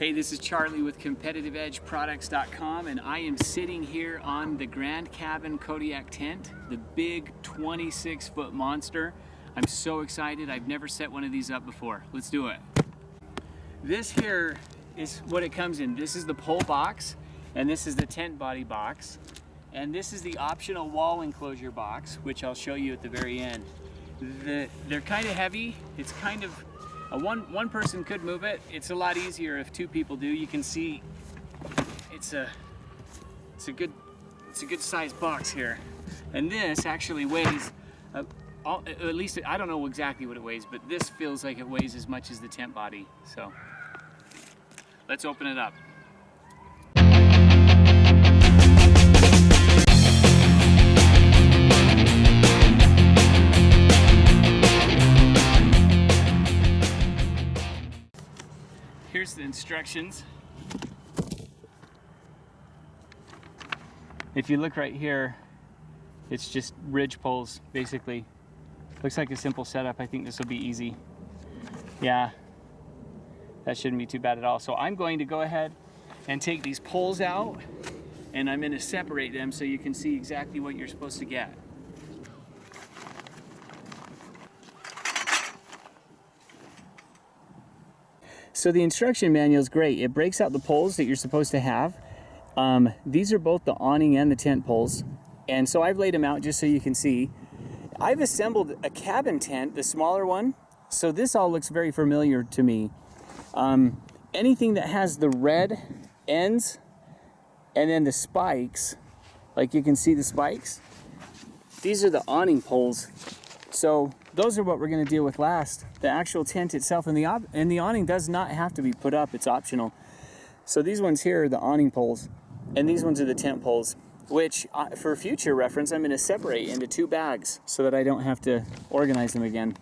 Hey, this is Charlie with CompetitiveEdgeProducts.com, and I am sitting here on the Grand Cabin Kodiak tent, the big 26-foot monster. I'm so excited. I've never set one of these up before. Let's do it. This here is what it comes in. This is the pole box, and this is the tent body box, and this is the optional wall enclosure box, which I'll show you at the very end. They're kind of heavy. It's kind of one person could move it. It's a lot easier if two people do. You can see it's a good sized box here, and this actually weighs at least, I don't know exactly what it weighs, but this feels like it weighs as much as the tent body. So let's open it up. Here's the instructions. If you look right here, it's just ridge poles, basically. Looks like a simple setup. I think this will be easy. Yeah, that shouldn't be too bad at all. So I'm going to go ahead and take these poles out, and I'm going to separate them so you can see exactly what you're supposed to get. So the instruction manual is great. It breaks out the poles that you're supposed to have. These are both the awning and the tent poles. And so I've laid them out just so you can see. I've assembled a cabin tent, the smaller one. So this all looks very familiar to me. Anything that has the red ends and then the spikes, like you can see the spikes, these are the awning poles. So those are what we're going to deal with last. The actual tent itself and the awning does not have to be put up. It's optional. So these ones here are the awning poles, and these ones are the tent poles, which for future reference, I'm going to separate into 2 bags so that I don't have to organize them again.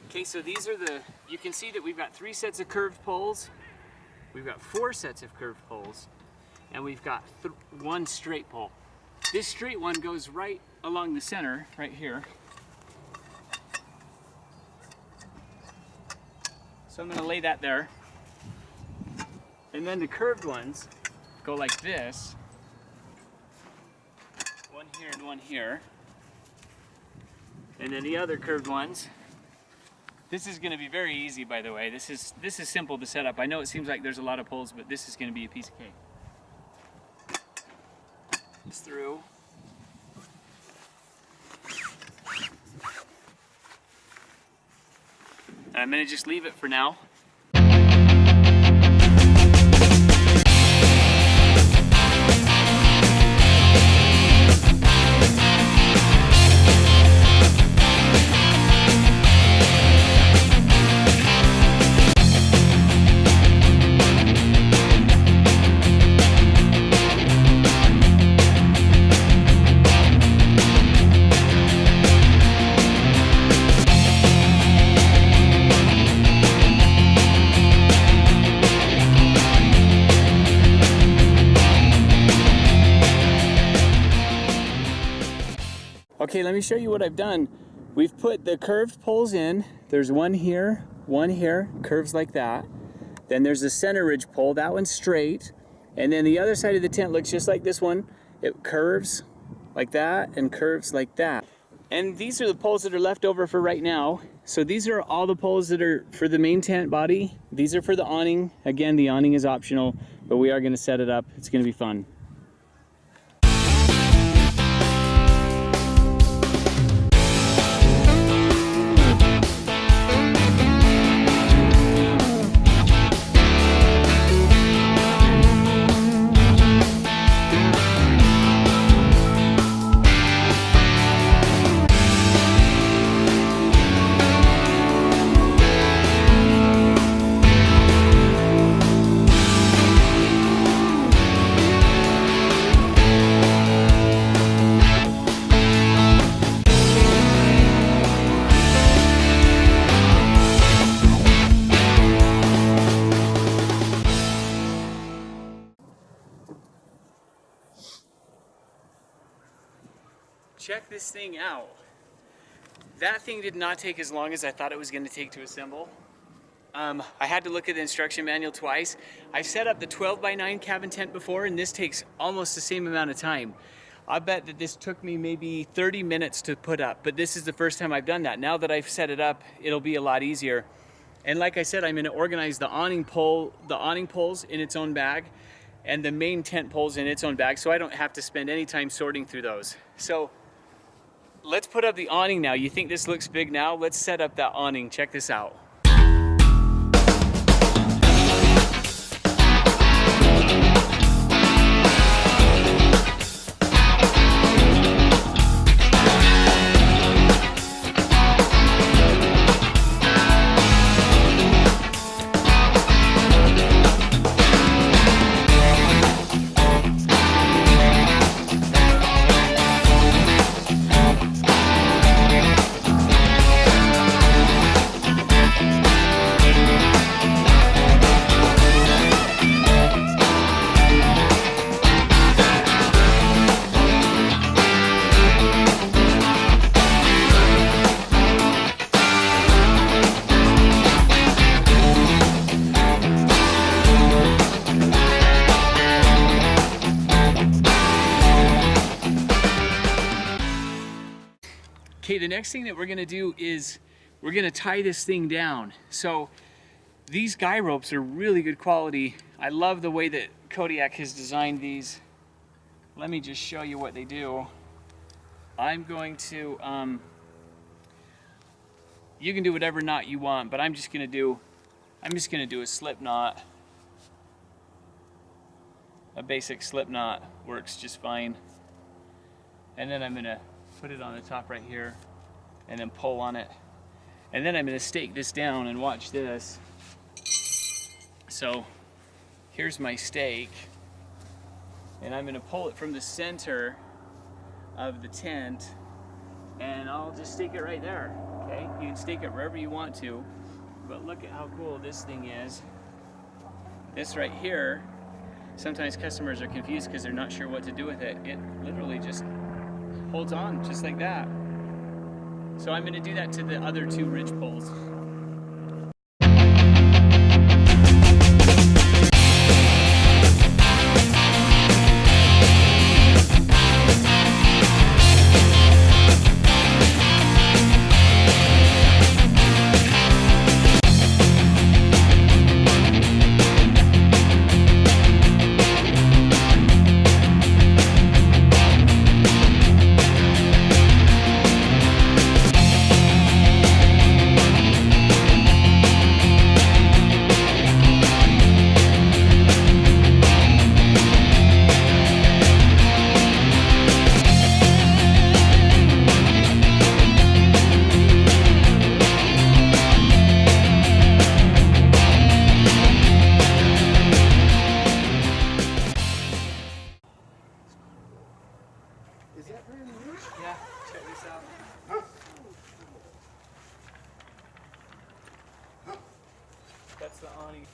Okay, so these are you can see that we've got 3 sets of curved poles, we've got 4 sets of curved poles, and we've got 1 straight pole. This straight one goes right along the center, right here. So I'm going to lay that there. And then the curved ones go like this. 1 here and 1 here. And then the other curved ones. This is going to be very easy, by the way. This is simple to set up. I know it seems like there's a lot of poles, but this is going to be a piece of cake. It's through. And I'm going to just leave it for now. Okay, let me show you what I've done. We've put the curved poles in. There's 1 here, 1 here, curves like that. Then there's the center ridge pole, that one's straight. And then the other side of the tent looks just like this one. It curves like that and curves like that. And these are the poles that are left over for right now. So these are all the poles that are for the main tent body. These are for the awning. Again, the awning is optional, but we are going to set it up. It's going to be fun. check this thing out. That thing did not take as long as I thought it was going to take to assemble. I had to look at the instruction manual twice. I've set up the 12x9 cabin tent before, and this takes almost the same amount of time. I bet that this took me maybe 30 minutes to put up, but this is the first time I've done that. Now that I've set it up, it'll be a lot easier. And like I said, I'm going to organize the awning poles in its own bag, and the main tent poles in its own bag, so I don't have to spend any time sorting through those. So let's put up the awning now. You think this looks big now? Let's set up that awning. Check this out. Okay, the next thing that we're gonna do is we're gonna tie this thing down. So these guy ropes are really good quality. I love the way that Kodiak has designed these. Let me just show you what they do. I'm going to, you can do whatever knot you want, but I'm just gonna do a slip knot. A basic slip knot works just fine. And then I'm gonna put it on the top right here and then pull on it. And then I'm gonna stake this down and watch this. So here's my stake, and I'm gonna pull it from the center of the tent, and I'll just stake it right there, okay? You can stake it wherever you want to, but look at how cool this thing is. This right here, sometimes customers are confused because they're not sure what to do with it. It literally just holds on just like that. So I'm going to do that to the other two ridge poles. Is that brand new? Yeah, check this out. That's the awning.